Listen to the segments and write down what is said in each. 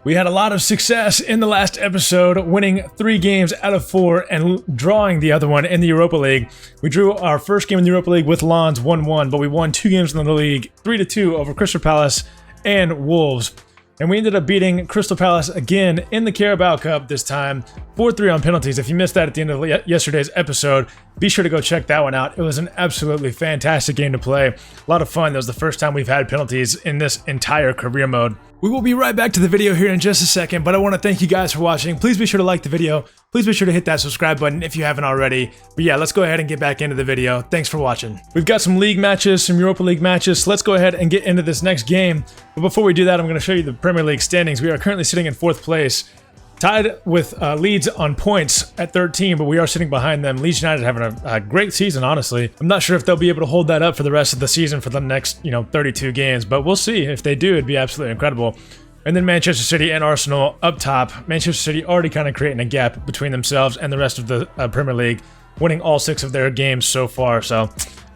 We had a lot of success in the last episode, winning 3 games out of 4 and drawing the other one in the Europa League. We drew our first game in the Europa League with Lens 1-1, but we won 2 games in the league, 3-2 over Crystal Palace and Wolves. And we ended up beating Crystal Palace again in the Carabao Cup this time, 4-3 on penalties. If you missed that at the end of yesterday's episode, be sure to go check that one out. It was an absolutely fantastic game to play. A lot of fun. That was the first time we've had penalties in this entire career mode. We will be right back to the video here in just a second, but I want to thank you guys for watching. Please be sure to like the video. Please be sure to hit that subscribe button if you haven't already. But yeah, let's go ahead and get back into the video. Thanks for watching. We've got some league matches, some Europa League matches, so let's go ahead and get into this next game. But before we do that, I'm going to show you the Premier League standings. We are currently sitting in 4th place, tied with Leeds on points at 13, but we are sitting behind them. Leeds United having a great season, honestly. I'm not sure if they'll be able to hold that up for the rest of the season for the next, 32 games, but we'll see. If they do, it'd be absolutely incredible. And then Manchester City and Arsenal up top. Manchester City already kind of creating a gap between themselves and the rest of the Premier League, winning all 6 of their games so far. So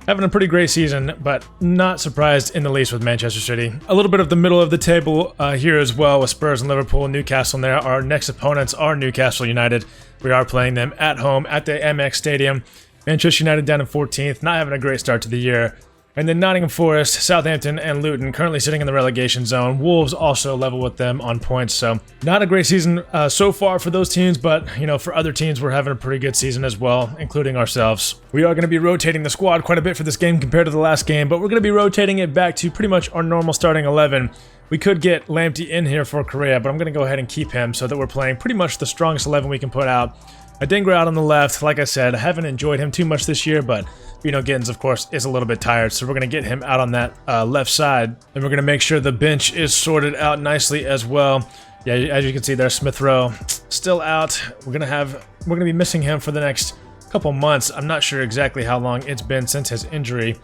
having a pretty great season, but not surprised in the least with Manchester City. A little bit of the middle of the table here as well with Spurs and Liverpool and Newcastle in there. Our next opponents are Newcastle United. We are playing them at home at the MX Stadium. Manchester United down in 14th, not having a great start to the year. And then Nottingham Forest, Southampton, and Luton currently sitting in the relegation zone. Wolves also level with them on points. So not a great season so far for those teams, but for other teams, we're having a pretty good season as well, including ourselves. We are going to be rotating the squad quite a bit for this game compared to the last game, but we're going to be rotating it back to pretty much our normal starting 11. We could get Lamptey in here for Correa, but I'm going to go ahead and keep him so that we're playing pretty much the strongest 11 we can put out. Adingra out on the left. Like I said, I haven't enjoyed him too much this year, but Gittins, of course, is a little bit tired, so we're going to get him out on that left side. And we're going to make sure the bench is sorted out nicely as well. Yeah, as you can see there, Smith Rowe still out. We're going to be missing him for the next couple months. I'm not sure exactly how long it's been since his injury,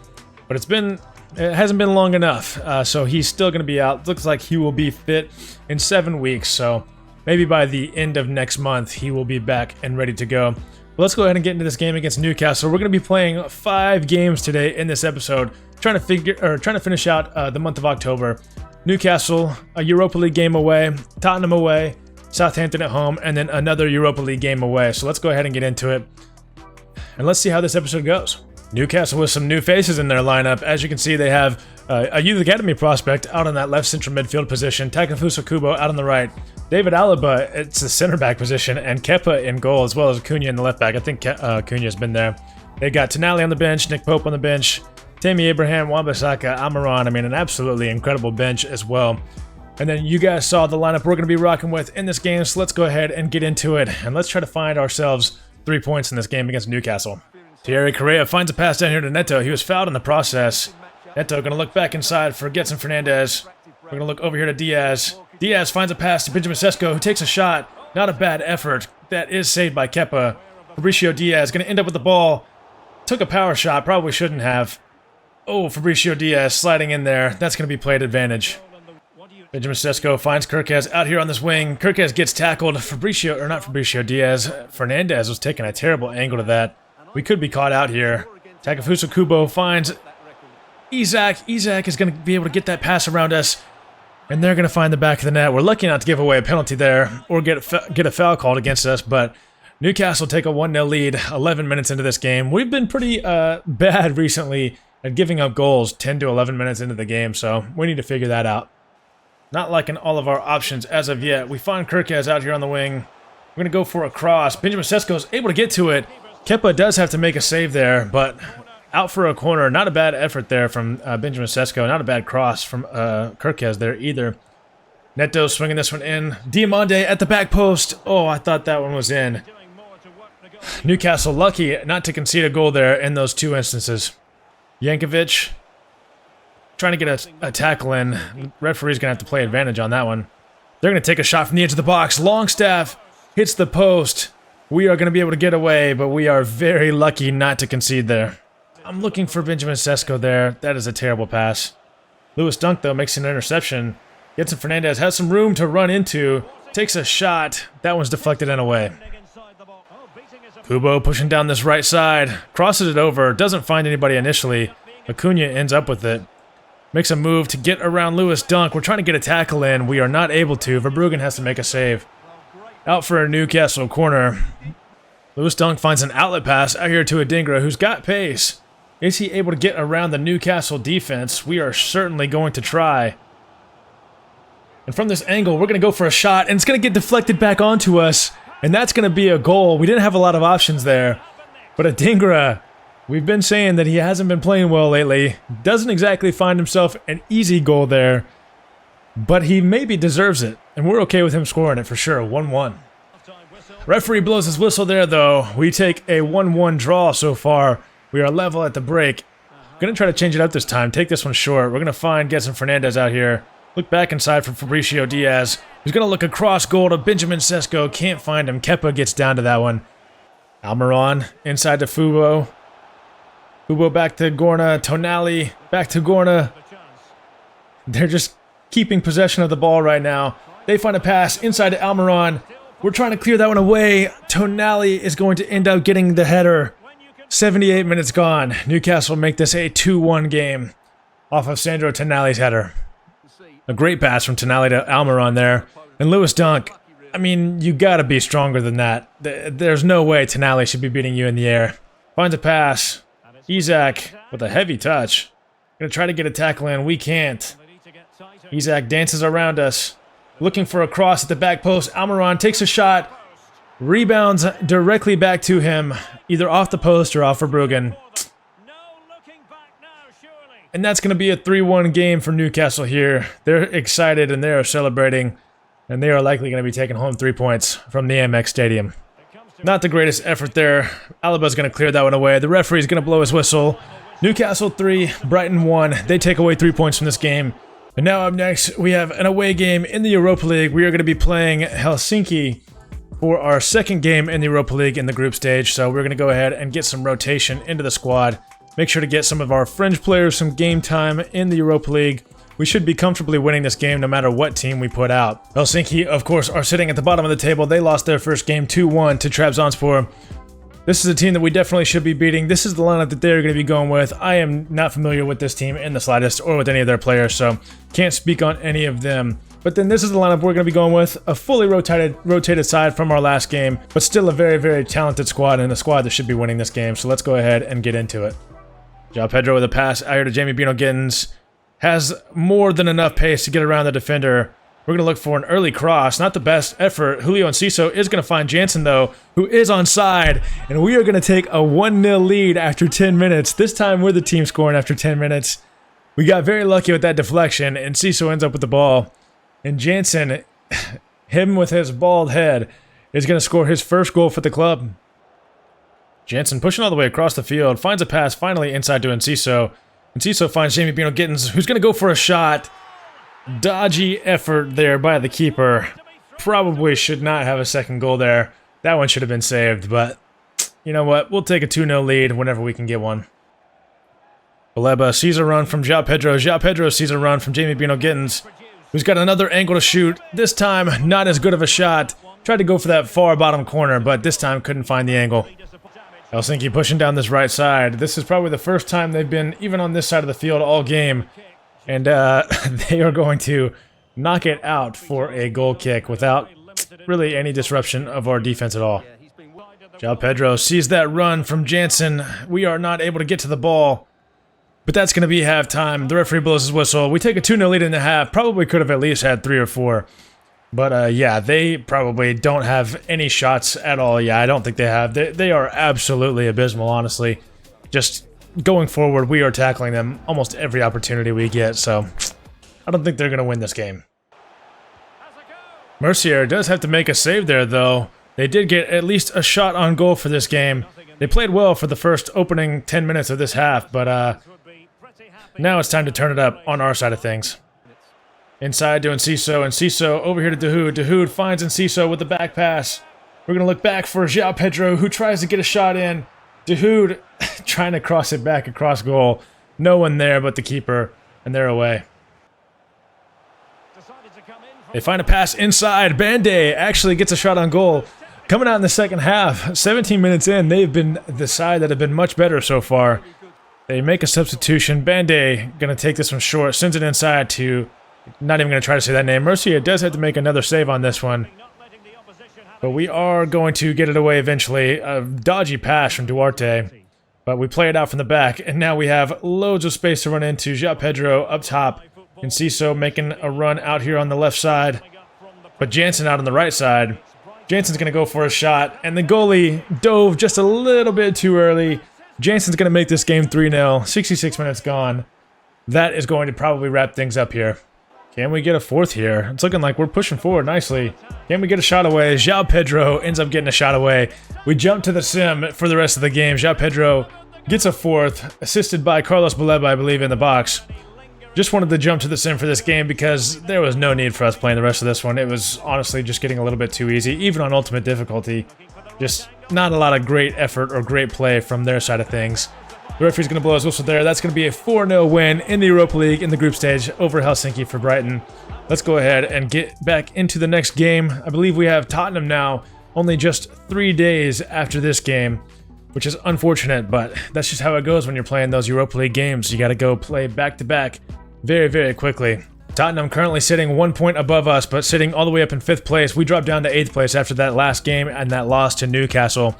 but it hasn't been long enough. So he's still going to be out. Looks like he will be fit in 7 weeks, so maybe by the end of next month, he will be back and ready to go. But let's go ahead and get into this game against Newcastle. We're going to be playing 5 games today in this episode, trying to finish out the month of October. Newcastle, a Europa League game away, Tottenham away, Southampton at home, and then another Europa League game away. So let's go ahead and get into it, and let's see how this episode goes. Newcastle with some new faces in their lineup. As you can see, they have a youth academy prospect out on that left central midfield position, Takefusa Kubo out on the right, David Alaba, it's the center back position, and Kepa in goal, as well as Cunha in the left back. I think Cunha's been there. They got Tonali on the bench, Nick Pope on the bench, Tammy Abraham, Wan-Bissaka, Amaran. I mean, an absolutely incredible bench as well. And then you guys saw the lineup we're going to be rocking with in this game, so let's go ahead and get into it, and let's try to find ourselves 3 points in this game against Newcastle. Thierry Correa finds a pass down here to Neto. He was fouled in the process. Neto going to look back inside for Getson Fernandez. We're going to look over here to Diaz. Diaz finds a pass to Benjamin Sesko, who takes a shot. Not a bad effort. That is saved by Kepa. Fabricio Diaz going to end up with the ball. Took a power shot. Probably shouldn't have. Oh, Fabricio Diaz sliding in there. That's going to be played advantage. Benjamin Sesko finds Kirkez out here on this wing. Kirkez gets tackled. Diaz. Fernandez was taking a terrible angle to that. We could be caught out here. Takefusa Kubo finds Isak. Isak is going to be able to get that pass around us, and they're going to find the back of the net. We're lucky not to give away a penalty there or get a foul called against us, but Newcastle take a 1-0 lead 11 minutes into this game. We've been pretty bad recently at giving up goals 10 to 11 minutes into the game, so we need to figure that out. Not liking all of our options as of yet. We find Kirkez out here on the wing. We're going to go for a cross. Benjamin Sesko is able to get to it. Kepa does have to make a save there, but out for a corner. Not a bad effort there from Benjamin Sesko. Not a bad cross from Kirkez there either. Neto swinging this one in. Diamande at the back post. Oh, I thought that one was in. Newcastle lucky not to concede a goal there in those 2 instances. Yankovic trying to get a tackle in. Referee's going to have to play advantage on that one. They're going to take a shot from the edge of the box. Longstaff hits the post. We are going to be able to get away, but we are very lucky not to concede there. I'm looking for Benjamin Sesko there. That is a terrible pass. Lewis Dunk, though, makes an interception. Getson Fernandez has some room to run into. Takes a shot. That one's deflected and away. Kubo pushing down this right side. Crosses it over. Doesn't find anybody initially. Acuna ends up with it. Makes a move to get around Lewis Dunk. We're trying to get a tackle in. We are not able to. Verbruggen has to make a save. Out for a Newcastle corner. Lewis Dunk finds an outlet pass out here to Adingra, who's got pace. Is he able to get around the Newcastle defense? We are certainly going to try. And from this angle, we're going to go for a shot, and it's going to get deflected back onto us. And that's going to be a goal. We didn't have a lot of options there. But Adingra, we've been saying that he hasn't been playing well lately. Doesn't exactly find himself an easy goal there. But he maybe deserves it. And we're okay with him scoring it for sure. 1-1. Referee blows his whistle there, though. We take a 1-1 draw so far. We are level at the break. Going to try to change it up this time. Take this one short. We're going to find Gedson Fernandez out here. Look back inside for Fabricio Diaz. He's going to look across goal to Benjamin Sesko. Can't find him. Kepa gets down to that one. Almiron inside to Fubo. Fubo back to Gorna. Tonali back to Gorna. They're just keeping possession of the ball right now. They find a pass inside to Almiron. We're trying to clear that one away. Tonali is going to end up getting the header. 78 minutes gone. Newcastle make this a 2-1 game off of Sandro Tonali's header. A great pass from Tonali to Almiron there. And Lewis Dunk, I mean, you gotta be stronger than that. There's no way Tonali should be beating you in the air. Finds a pass. Isak with a heavy touch. Gonna try to get a tackle in. We can't. Isak dances around us. Looking for a cross at the back post. Almiron takes a shot. Rebounds directly back to him. Either off the post or off Verbruggen. And that's going to be a 3-1 game for Newcastle here. They're excited and they are celebrating. And they are likely going to be taking home 3 points from the Amex Stadium. Not the greatest effort there. Alaba's going to clear that one away. The referee's going to blow his whistle. Newcastle 3, Brighton 1. They take away 3 points from this game. And now up next, we have an away game in the Europa League. We are going to be playing Helsinki for our second game in the Europa League in the group stage. So we're going to go ahead and get some rotation into the squad. Make sure to get some of our fringe players some game time in the Europa League. We should be comfortably winning this game no matter what team we put out. Helsinki, of course, are sitting at the bottom of the table. They lost their first game 2-1 to Trabzonspor. This is a team that we definitely should be beating. This is the lineup that they're going to be going with. I am not familiar with this team in the slightest or with any of their players, so can't speak on any of them. But then this is the lineup we're going to be going with. A fully rotated side from our last game, but still a very, very talented squad and a squad that should be winning this game. So let's go ahead and get into it. João Pedro with a pass out here to Jamie Bino Gittins. Has more than enough pace to get around the defender. We're going to look for an early cross. Not the best effort. Julio Enciso is going to find Jansen, though, who is onside. And we are going to take a 1-0 lead after 10 minutes. This time we're the team scoring after 10 minutes. We got very lucky with that deflection. Enciso ends up with the ball. And Jansen, him with his bald head, is going to score his first goal for the club. Jansen pushing all the way across the field. Finds a pass finally inside to Enciso. Enciso finds Jamie Bino Gittins, who's going to go for a shot. Dodgy effort there by the keeper. Probably should not have a second goal there. That one should have been saved, but you know what? We'll take a 2-0 lead whenever we can get one. Baleba sees a run from João Pedro. João Pedro sees a run from Jamie Bino Gittins, who's got another angle to shoot. This time, not as good of a shot. Tried to go for that far bottom corner, but this time couldn't find the angle. Helsinki pushing down this right side. This is probably the first time they've been even on this side of the field all game. And they are going to knock it out for a goal kick without really any disruption of our defense at all. João Pedro sees that run from Jansen. We are not able to get to the ball. But that's going to be halftime. The referee blows his whistle. We take a 2-0 lead in the half. Probably could have at least had 3 or 4. But yeah, they probably don't have any shots at all. Yeah, I don't think they have. They are absolutely abysmal, honestly. Just going forward, we are tackling them almost every opportunity we get, so I don't think they're going to win this game. Mercier does have to make a save there, though. They did get at least a shot on goal for this game. They played well for the first opening 10 minutes of this half, but now it's time to turn it up on our side of things. Inside to Enciso. Enciso over here to Dahoud. Dahoud finds Enciso with the back pass. We're going to look back for João Pedro, who tries to get a shot in. Dahoud trying to cross it back across goal. No one there but the keeper, and they're away. They find a pass inside. Bande actually gets a shot on goal. Coming out in the second half, 17 minutes in, they've been the side that have been much better so far. They make a substitution. Bande going to take this one short. Sends it inside to... Not even going to try to say that name. Mercia does have to make another save on this one. But we are going to get it away eventually. A dodgy pass from Duarte. But we play it out from the back. And now we have loads of space to run into. João Pedro up top. And Ciso making a run out here on the left side. But Jansen out on the right side. Jansen's going to go for a shot. And the goalie dove just a little bit too early. Jansen's going to make this game 3-0. 66 minutes gone. That is going to probably wrap things up here. Can we get a fourth here? It's looking like we're pushing forward nicely. Can we get a shot away? João Pedro ends up getting a shot away. We jump to the sim for the rest of the game. João Pedro gets a fourth, assisted by Carlos Baleba, I believe, in the box. Just wanted to jump to the sim for this game because there was no need for us playing the rest of this one. It was honestly just getting a little bit too easy, even on ultimate difficulty. Just not a lot of great effort or great play from their side of things. The referee's going to blow his whistle there. That's going to be a 4-0 win in the Europa League in the group stage over Helsinki for Brighton. Let's go ahead and get back into the next game. I believe we have Tottenham now, only just 3 days after this game, which is unfortunate, but that's just how it goes when you're playing those Europa League games. You got to go play back-to-back very, very quickly. Tottenham currently sitting 1 point above us, but sitting all the way up in 5th place. We dropped down to 8th place after that last game and that loss to Newcastle.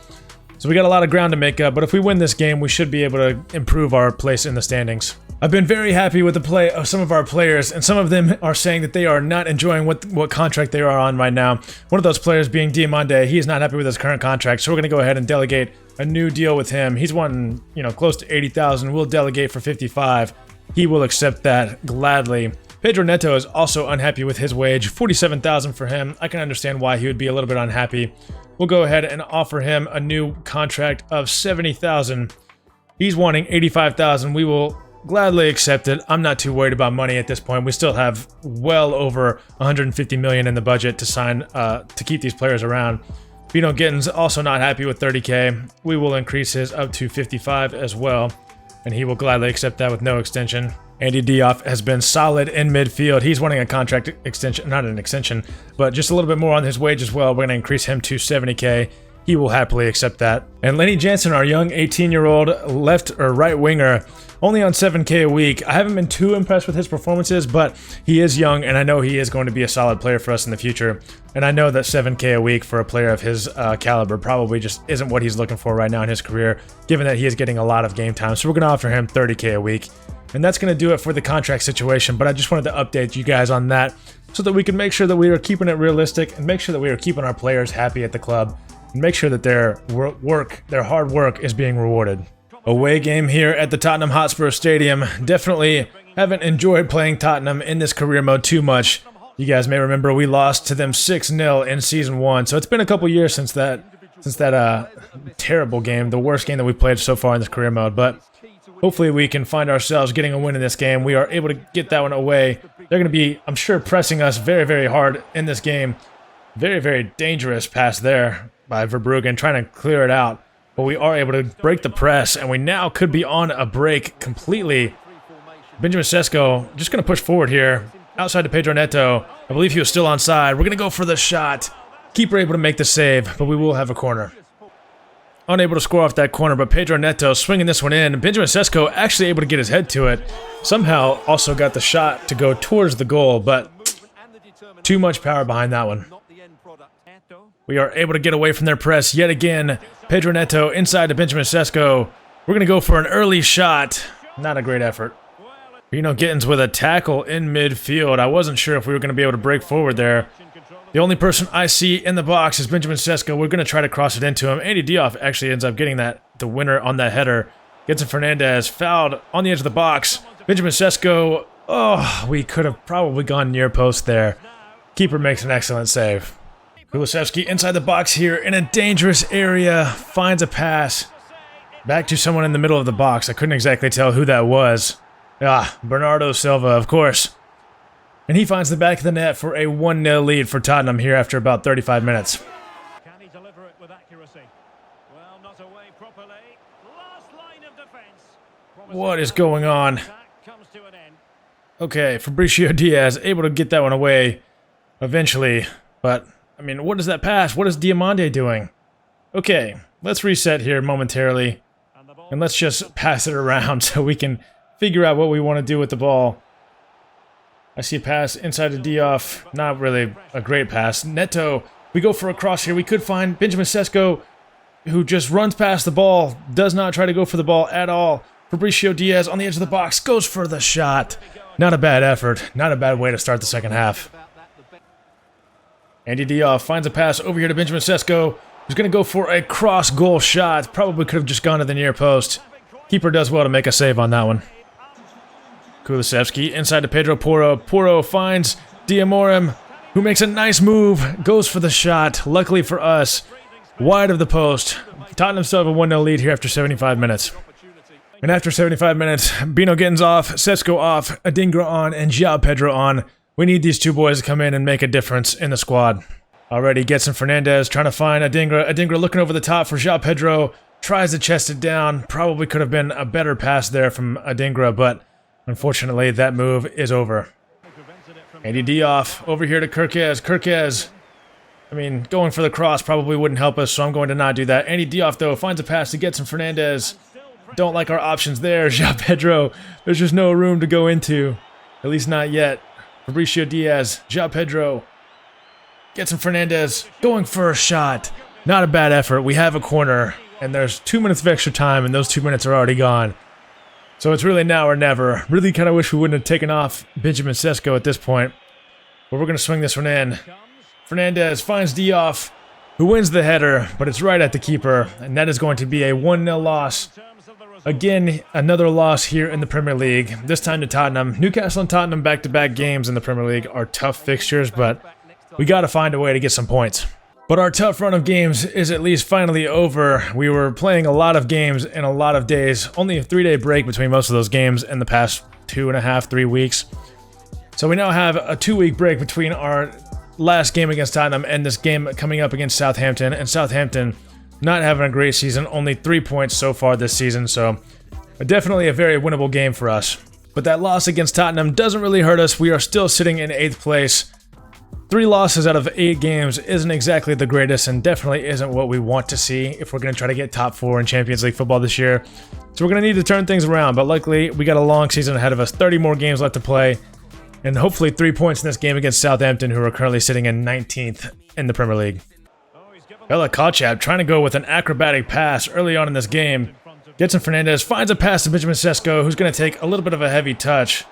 So we got a lot of ground to make up, but if we win this game, we should be able to improve our place in the standings. I've been very happy with the play of some of our players, and some of them are saying that they are not enjoying what contract they are on right now. One of those players being Diamande. He is not happy with his current contract, so we're going to go ahead and delegate a new deal with him. He's wanting, close to 80,000. We'll delegate for 55. He will accept that gladly. Pedro Neto is also unhappy with his wage, 47,000 for him. I can understand why he would be a little bit unhappy. We'll go ahead and offer him a new contract of 70,000. He's wanting 85,000. We will gladly accept it. I'm not too worried about money at this point. We still have well over 150 million in the budget to sign to keep these players around. Bino Gittins also not happy with 30k. We will increase his up to 55 as well, and he will gladly accept that with no extension. Andy Diop has been solid in midfield. He's wanting a contract extension, not an extension, but just a little bit more on his wage as well. We're going to increase him to 70k. He will happily accept that. And Lenny Jansen, our young 18-year-old left or right winger, only on 7k a week. I haven't been too impressed with his performances, but he is young, and I know he is going to be a solid player for us in the future. And I know that 7k a week for a player of his caliber probably just isn't what he's looking for right now in his career, given that he is getting a lot of game time. So we're going to offer him 30k a week. And that's going to do it for the contract situation, but I just wanted to update you guys on that so that we can make sure that we are keeping it realistic and make sure that we are keeping our players happy at the club and make sure that their hard work is being rewarded. Away game here at the Tottenham Hotspur Stadium. Definitely haven't enjoyed playing Tottenham in this career mode too much. You guys may remember we lost to them 6-0 in Season 1, so it's been a couple years since that terrible game, the worst game that we've played so far in this career mode, but hopefully we can find ourselves getting a win in this game. We are able to get that one away. They're going to be, I'm sure, pressing us very, very hard in this game. Very, very dangerous pass there by Verbruggen, trying to clear it out. But we are able to break the press, and we now could be on a break completely. Benjamin Sesko just going to push forward here. Outside to Pedro Neto. I believe he was still onside. We're going to go for the shot. Keeper able to make the save, but we will have a corner. Unable to score off that corner, but Pedro Neto swinging this one in. Benjamin Sesko actually able to get his head to it. Somehow also got the shot to go towards the goal, but too much power behind that one. We are able to get away from their press yet again. Pedro Neto inside to Benjamin Sesko. We're going to go for an early shot. Not a great effort. Bino Gittins with a tackle in midfield. I wasn't sure if we were going to be able to break forward there. The only person I see in the box is Benjamin Sesko. We're going to try to cross it into him. Andy Diop actually ends up getting the winner on that header. Gedson Fernandez fouled on the edge of the box. Benjamin Sesko, oh, we could have probably gone near post there. Keeper makes an excellent save. Kulusevski inside the box here in a dangerous area. Finds a pass. Back to someone in the middle of the box. I couldn't exactly tell who that was. Bernardo Silva, of course. And he finds the back of the net for a 1-0 lead for Tottenham here after about 35 minutes. Can he deliver it with accuracy? Well, not away properly. Last line of defense. What is going on? Okay, Fabricio Diaz able to get that one away eventually. But, I mean, what is that pass? What is Diamande doing? Okay, let's reset here momentarily. And let's just pass it around so we can figure out what we want to do with the ball. I see a pass inside to Diouf. Not really a great pass. Neto, we go for a cross here. We could find Benjamin Sesko, who just runs past the ball. Does not try to go for the ball at all. Fabricio Diaz on the edge of the box. Goes for the shot. Not a bad effort. Not a bad way to start the second half. Andy Diouf finds a pass over here to Benjamin Sesko, who's going to go for a cross goal shot. Probably could have just gone to the near post. Keeper does well to make a save on that one. Kulusevski inside to Pedro Porro. Porro finds Diamorim, who makes a nice move. Goes for the shot. Luckily for us, wide of the post. Tottenham still have a 1-0 lead here after 75 minutes. And after 75 minutes, Bino Gittins off, Sesko off, Adingra on, and João Pedro on. We need these two boys to come in and make a difference in the squad. Already Getson Fernandez trying to find Adingra. Adingra looking over the top for João Pedro. Tries to chest it down. Probably could have been a better pass there from Adingra, but unfortunately that move is over. Andy Diouf over here to Kirkez. Kirkez, I mean, going for the cross probably wouldn't help us, so I'm going to not do that. Andy Diouf, though, finds a pass to Getson Fernandez. Don't like our options there. João Pedro, there's just no room to go into. At least not yet. Fabricio Diaz, João Pedro, Getson Fernandez, going for a shot. Not a bad effort. We have a corner, and there's 2 minutes of extra time, and those 2 minutes are already gone. So it's really now or never. Really kind of wish we wouldn't have taken off Benjamin Sesko at this point. But we're going to swing this one in. Fernandez finds Diouf, who wins the header, but it's right at the keeper, and that is going to be a 1-0 loss. Again, another loss here in the Premier League, this time to Tottenham. Newcastle and Tottenham back-to-back games in the Premier League are tough fixtures, but we got to find a way to get some points. But our tough run of games is at least finally over. We were playing a lot of games in a lot of days. Only a 3-day break between most of those games in the past 2.5, 3 weeks. So we now have a 2-week break between our last game against Tottenham and this game coming up against Southampton. And Southampton not having a great season, only 3 points so far this season, so definitely a very winnable game for us. But that loss against Tottenham doesn't really hurt us. We are still sitting in 8th place. 3 losses out of 8 games isn't exactly the greatest and definitely isn't what we want to see if we're going to try to get top 4 in Champions League football this year. So we're going to need to turn things around, but luckily we got a long season ahead of us, 30 more games left to play, and hopefully 3 points in this game against Southampton, who are currently sitting in 19th in the Premier League. Bella Kotchap trying to go with an acrobatic pass early on in this game. Getson Fernandez finds a pass to Benjamin Sesko, who's going to take a little bit of a heavy touch.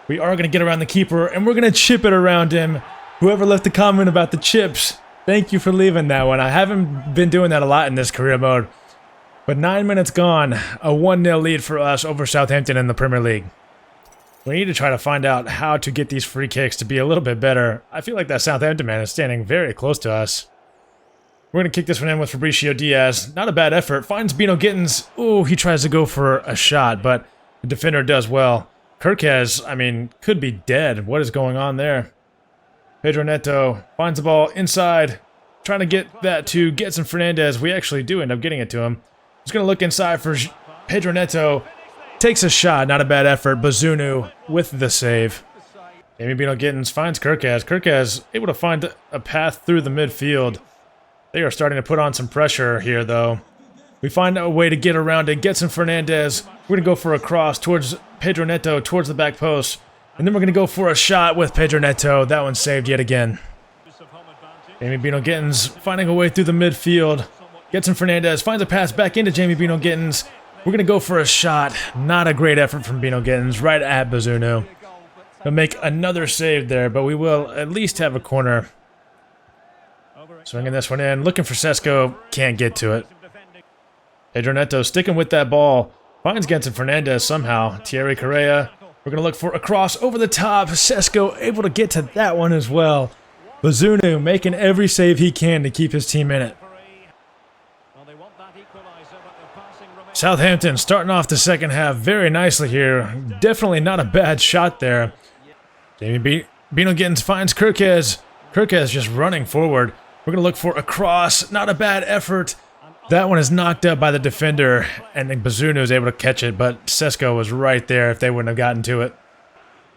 We are going to get around the keeper, and we're going to chip it around him. Whoever left a comment about the chips, thank you for leaving that one. I haven't been doing that a lot in this career mode. But 9 minutes gone, a 1-0 lead for us over Southampton in the Premier League. We need to try to find out how to get these free kicks to be a little bit better. I feel like that Southampton man is standing very close to us. We're going to kick this one in with Fabricio Diaz. Not a bad effort. Finds Bino Gittins. Ooh, he tries to go for a shot, but the defender does well. Kirkez, I mean, could be dead. What is going on there? Pedro Neto finds the ball inside. Trying to get that to Getson Fernandez. We actually do end up getting it to him. He's going to look inside for Pedro Neto. Takes a shot. Not a bad effort. Bazunu with the save. Jamie Bino Gittins finds Kirkez. Kirkez able to find a path through the midfield. They are starting to put on some pressure here, though. We find a way to get around it. Getson Fernandez. We're going to go for a cross towards Pedro Neto, towards the back post. And then we're going to go for a shot with Pedro Neto. That one's saved yet again. Jamie Bino Gittins finding a way through the midfield. Getson Fernandez finds a pass back into Jamie Bino Gittins. We're going to go for a shot. Not a great effort from Bino Gittins, right at Bazunu. He'll make another save there, but we will at least have a corner. Swinging this one in, looking for Sesko, can't get to it. Pedro Neto sticking with that ball, finds Getson Fernandez somehow. Thierry Correa, we're going to look for a cross over the top. Sesko able to get to that one as well. Bazunu making every save he can to keep his team in it. Southampton starting off the second half very nicely here. Definitely not a bad shot there. Jamie Bino Gittins finds Kirkez. Kirkez just running forward. We're going to look for a cross. Not a bad effort. That one is knocked up by the defender, and then Bazunu is able to catch it, but Sesko was right there if they wouldn't have gotten to it.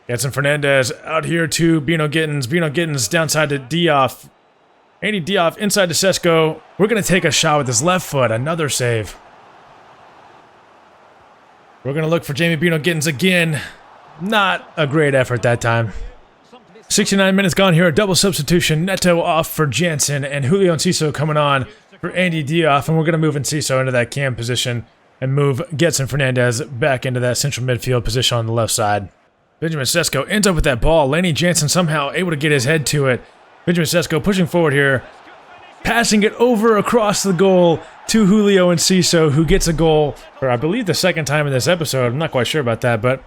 Getson Fernandez out here to Bino Gittins. Bino Gittins downside to Diouf. Andy Diouf inside to Sesko. We're going to take a shot with his left foot. Another save. We're going to look for Jamie Bino Gittins again. Not a great effort that time. 69 minutes gone here. A double substitution. Neto off for Jansen and Julio Enciso coming on for Andy Diouf. And we're going to move Enciso into that cam position and move Getson Fernandez back into that central midfield position on the left side. Benjamin Sesko ends up with that ball. Laney Jansen somehow able to get his head to it. Benjamin Sesko pushing forward here. Passing it over across the goal to Julio Enciso, who gets a goal for, I believe, the second time in this episode. I'm not quite sure about that, but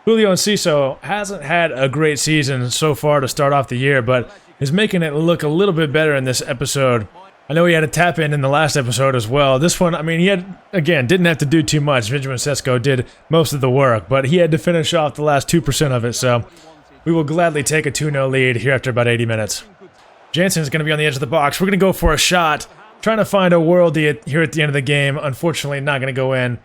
Julio Enciso hasn't had a great season so far to start off the year, but is making it look a little bit better in this episode. I know he had a tap in the last episode as well. This one, I mean, he had, again, didn't have to do too much. Benjamin Sesko did most of the work, but he had to finish off the last 2% of it, so we will gladly take a 2-0 lead here after about 80 minutes. Jansen is going to be on the edge of the box. We're going to go for a shot, trying to find a worldie here at the end of the game. Unfortunately, not going to go in,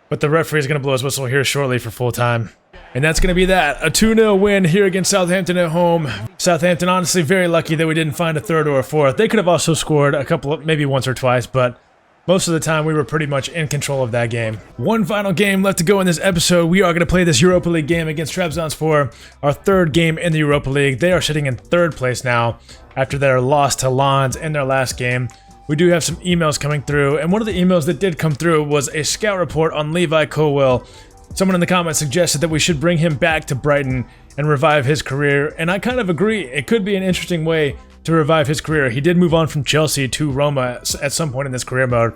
but the referee is going to blow his whistle here shortly for full time. And that's going to be that. A 2-0 win here against Southampton at home. Southampton honestly very lucky that we didn't find a third or a fourth. They could have also scored a couple of, maybe once or twice, but most of the time we were pretty much in control of that game. One final game left to go in this episode. We are going to play this Europa League game against Trabzonspor, our third game in the Europa League. They are sitting in third place now after their loss to Lens in their last game. We do have some emails coming through, and one of the emails that did come through was a scout report on Levi Colwill. Someone in the comments suggested that we should bring him back to Brighton and revive his career, and I kind of agree. It could be an interesting way to revive his career. He did move on from Chelsea to Roma at some point in this career mode,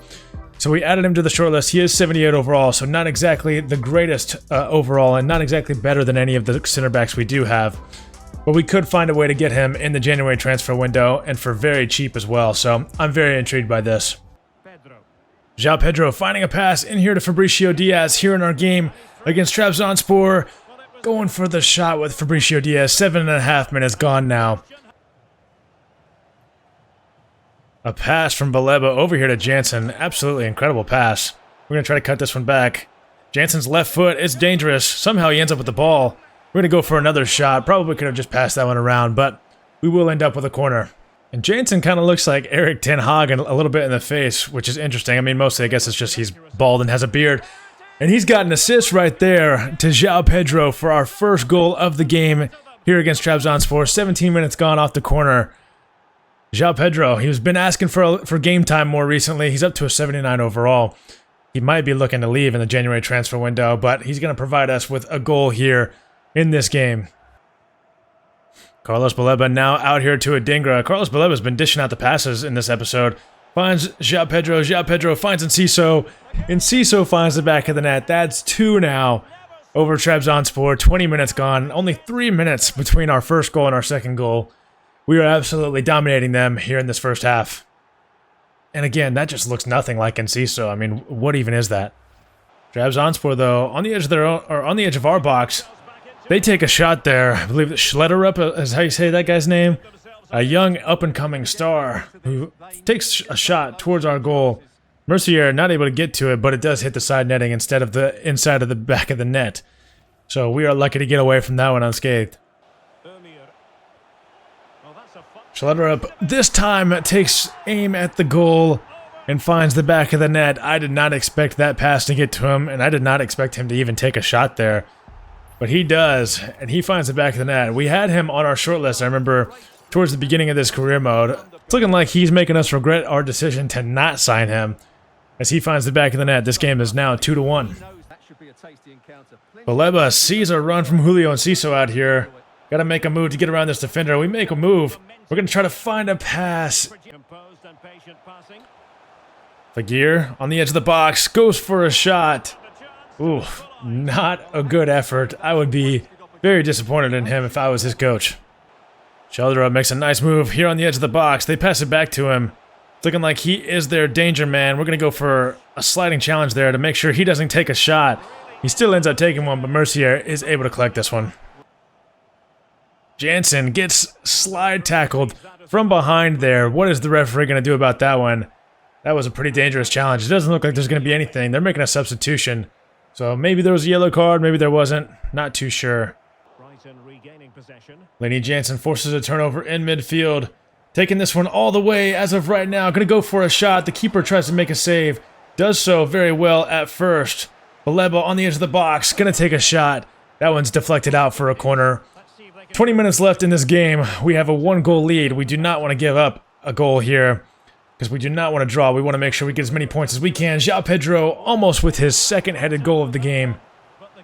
so we added him to the shortlist. He is 78 overall, so not exactly the greatest overall, and not exactly better than any of the center backs we do have. But we could find a way to get him in the January transfer window, and for very cheap as well, so I'm very intrigued by this. João Pedro finding a pass in here to Fabricio Diaz here in our game against Trabzonspor. Going for the shot with Fabricio Diaz. 7.5 minutes gone now. A pass from Baleba over here to Jansen. Absolutely incredible pass. We're going to try to cut this one back. Jansen's left foot is dangerous. Somehow he ends up with the ball. We're going to go for another shot. Probably could have just passed that one around, but we will end up with a corner. And Jansen kind of looks like Erik ten Hag a little bit in the face, which is interesting. I mean, mostly I guess it's just he's bald and has a beard. And he's got an assist right there to João Pedro for our first goal of the game here against Trabzonspor. 17 minutes gone off the corner. João Pedro, he's been asking for game time more recently. He's up to a 79 overall. He might be looking to leave in the January transfer window, but he's going to provide us with a goal here in this game. Carlos Baleba now out here to Adingra. Carlos Baleba has been dishing out the passes in this episode. Finds João Pedro. João Pedro finds Enciso. Enciso finds the back of the net. That's 2 now over Trabzonspor. 20 minutes gone. Only 3 minutes between our first goal and our second goal. We are absolutely dominating them here in this first half. And again, that just looks nothing like Enciso. I mean, what even is that? Trabzonspor, though, on the edge of their own, or on the edge of our box. They take a shot there. I believe that Schlederup is how you say that guy's name. A young up-and-coming star who takes a shot towards our goal. Mercier not able to get to it, but it does hit the side netting instead of the inside of the back of the net. So we are lucky to get away from that one unscathed. Schlederup this time takes aim at the goal and finds the back of the net. I did not expect that pass to get to him, and I did not expect him to even take a shot there. But he does, and he finds the back of the net. We had him on our short list, I remember, towards the beginning of this career mode. It's looking like he's making us regret our decision to not sign him, as he finds the back of the net. This game is now 2-1. Baleba sees a run from Julio Enciso out here. Got to make a move to get around this defender. We make a move. We're going to try to find a pass. Fagir on the edge of the box. Goes for a shot. Ooh, not a good effort. I would be very disappointed in him if I was his coach. Sheldra makes a nice move here on the edge of the box. They pass it back to him. It's looking like he is their danger man. We're going to go for a sliding challenge there to make sure he doesn't take a shot. He still ends up taking one, but Mercier is able to collect this one. Jansen gets slide tackled from behind there. What is the referee going to do about that one? That was a pretty dangerous challenge. It doesn't look like there's going to be anything. They're making a substitution. So maybe there was a yellow card, maybe there wasn't. Not too sure. Lenny Jansen forces a turnover in midfield. Taking this one all the way as of right now. Going to go for a shot. The keeper tries to make a save. Does so very well at first. Baleba on the edge of the box, gonna take a shot. That one's deflected out for a corner. 20 minutes left in this game. We have a 1-goal lead. We do not want to give up a goal here because we do not want to draw. We want to make sure we get as many points as we can. João Pedro almost with his second headed goal of the game,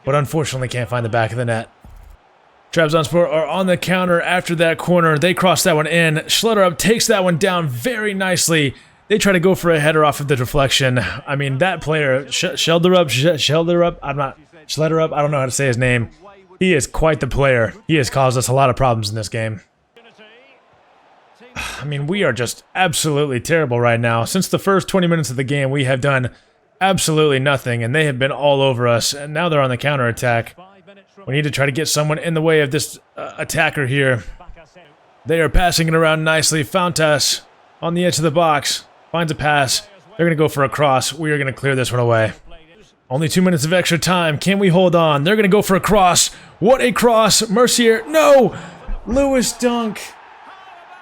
but unfortunately can't find the back of the net. Trabzonspor are on the counter after that corner. They cross that one in. Schlotterup takes that one down very nicely. They try to go for a header off of the deflection. I mean, that player, Schlotterup, I don't know how to say his name. He is quite the player. He has caused us a lot of problems in this game. I mean, we are just absolutely terrible right now. Since the first 20 minutes of the game, we have done absolutely nothing, and they have been all over us, and now they're on the counterattack. We need to try to get someone in the way of this attacker here. They are passing it around nicely. Fountas on the edge of the box. Finds a pass. They're going to go for a cross. We are going to clear this one away. Only 2 minutes of extra time. Can we hold on? They're going to go for a cross. What a cross. Mercier. No! Lewis Dunk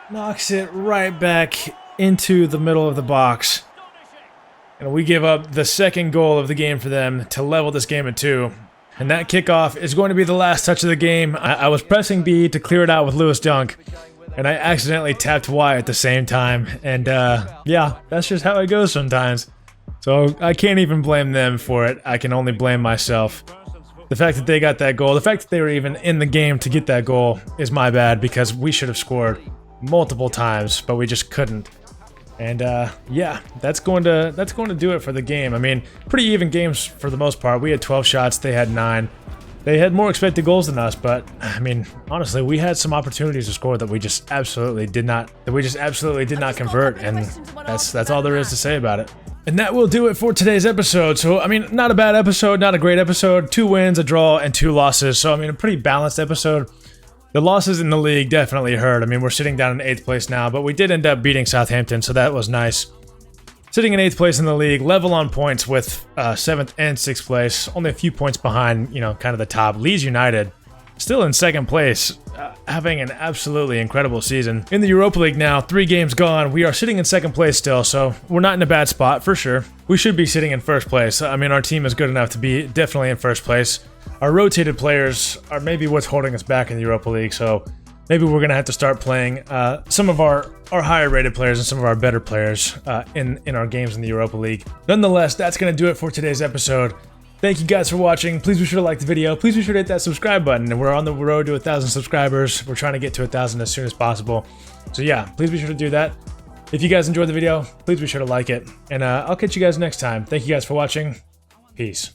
knocks it right back into the middle of the box. And we give up the second goal of the game for them to level this game at 2. And that kickoff is going to be the last touch of the game. I was pressing B to clear it out with Lewis Dunk, and I accidentally tapped Y at the same time. And yeah, that's just how it goes sometimes. So I can't even blame them for it. I can only blame myself. The fact that they got that goal, the fact that they were even in the game to get that goal is my bad, because we should have scored multiple times, but we just couldn't. And yeah, that's going to do it for the game. I mean, pretty even games for the most part. We had 12 shots, they had 9. They had more expected goals than us, but I mean, honestly, we had some opportunities to score that we just absolutely did not convert, and that's all there is to say about it. And that will do it for today's episode. So, I mean, not a bad episode, not a great episode. 2 wins, a draw, and 2 losses. So, I mean, a pretty balanced episode. The losses in the league definitely hurt. I mean, we're sitting down in 8th place now, but we did end up beating Southampton, so that was nice. Sitting in 8th place in the league, level on points with 7th and 6th place. Only a few points behind, you know, kind of the top. Leeds United, still in 2nd place, having an absolutely incredible season. In the Europa League now, 3 games gone. We are sitting in 2nd place still, so we're not in a bad spot for sure. We should be sitting in 1st place. I mean, our team is good enough to be definitely in 1st place. Our rotated players are maybe what's holding us back in the Europa League, so maybe we're going to have to start playing some of our higher rated players and some of our better players in our games in the Europa League. Nonetheless, that's going to do it for today's episode. Thank you guys for watching. Please be sure to like the video. Please be sure to hit that subscribe button. And we're on the road to 1,000 subscribers. We're trying to get to 1,000 as soon as possible. So yeah, please be sure to do that. If you guys enjoyed the video, please be sure to like it. And I'll catch you guys next time. Thank you guys for watching. Peace.